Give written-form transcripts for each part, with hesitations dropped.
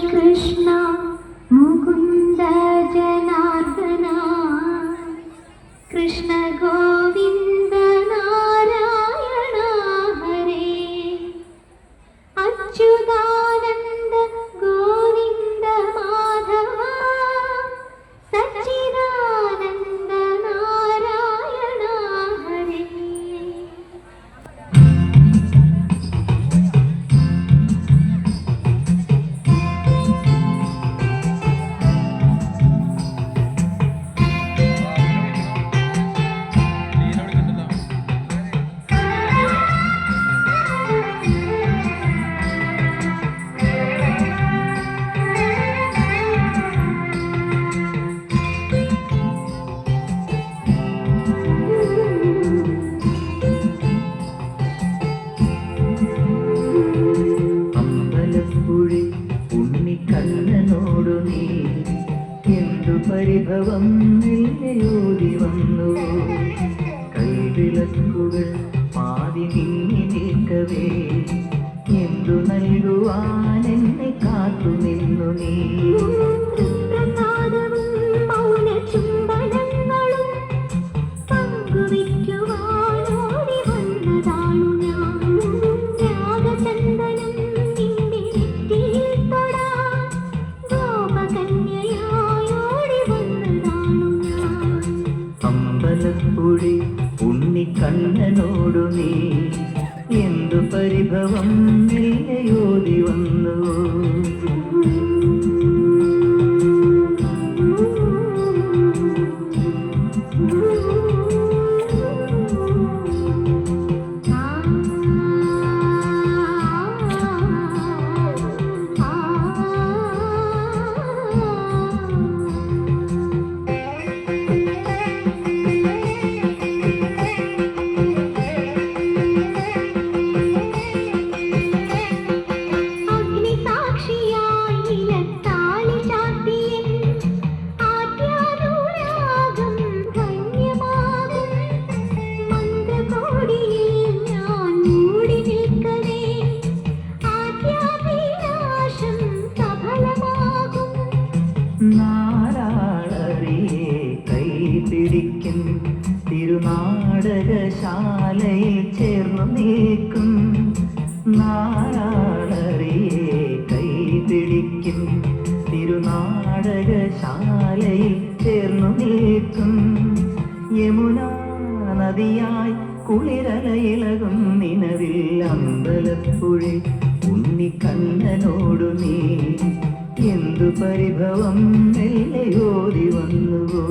കൃഷ്ണ മുകുന്ദ ജനാർദ്ദന കൃഷ്ണ ഗോവിന്ദ നാരായണ ഹരേ അച്യുതാനന്ദ ഗോവിന്ദ മാധവ സച്ചിദാനന്ദ നാരായണ ഹരേ. ഉണ്ണിക്കണ്ണനോടു നീ എന്തു പരിഭവം നില്ലയോടി വന്നു. കൈവിളക്കുകൾ പാതി നീങ്ങി നിൽക്കവേ എന്തു നൽകുവാൻ എന്നെ കാത്തു നിന്നു നീ. അമ്പലപ്പുഴി ഉണ്ണിക്കണ്ണനോടു നീ എന്തു പരിഭവം നില്ലയോടി വന്നു. നാരാളറിയെ കൈപിടിക്കും തിരുനാടകശാലയിൽ ചേർന്നു നീക്കും. നാരാളറിയെ കൈപിടിക്കും തിരുനാടകശാലയിൽ ചേർന്നു നീക്കും. യമുനാ നദിയായി കുളിരലയിളകും നിലവിൽ അമ്പലപ്പുഴി ഉണ്ണിക്കണ്ണനോടു നീ എന്തു പരിഭവം മെല്ലയോടി വന്നുവോ.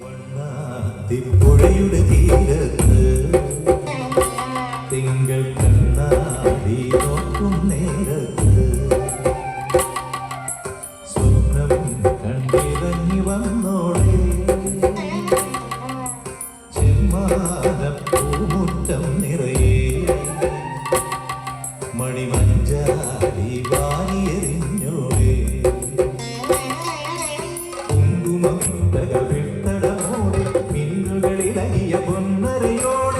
വണ്ണാത്തിപ്പുഴയുടെ തീരത്ത് തിങ്കൾ കണ്ണാടി നോക്കും നേരത്ത് സ്വപ്നം കണ്ടിറങ്ങി വന്നോളെ ചെമ്മാനപ്പൂമുറ്റം നിറയെ മണിമഞ്ചാടി വാരിയെറിഞ്ഞോളെ കുങ്കുമം വിട്ടടമോടെ മിന്നുകളിലകിയ പൊന്നരയോടെ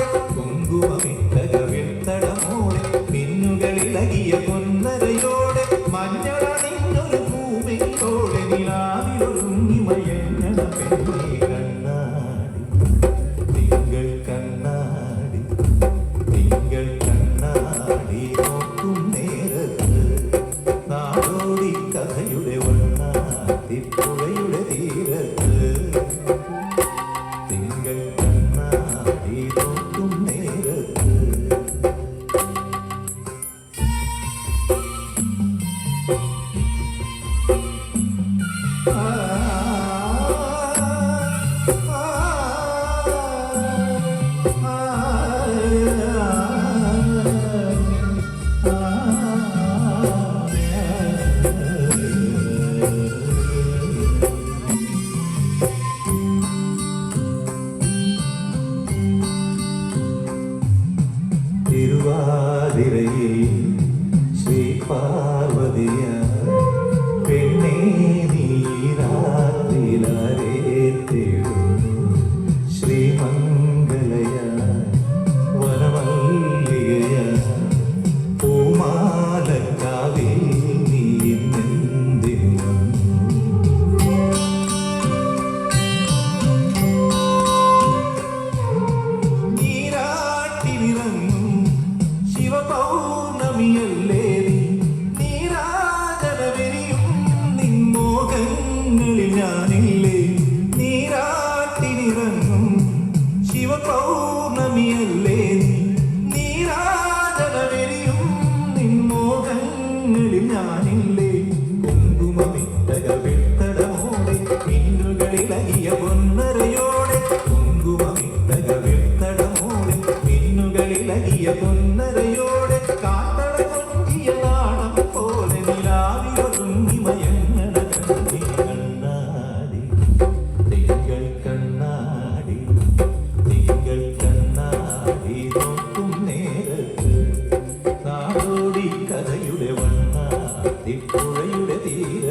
പുഴയുടെ തീരത്ത്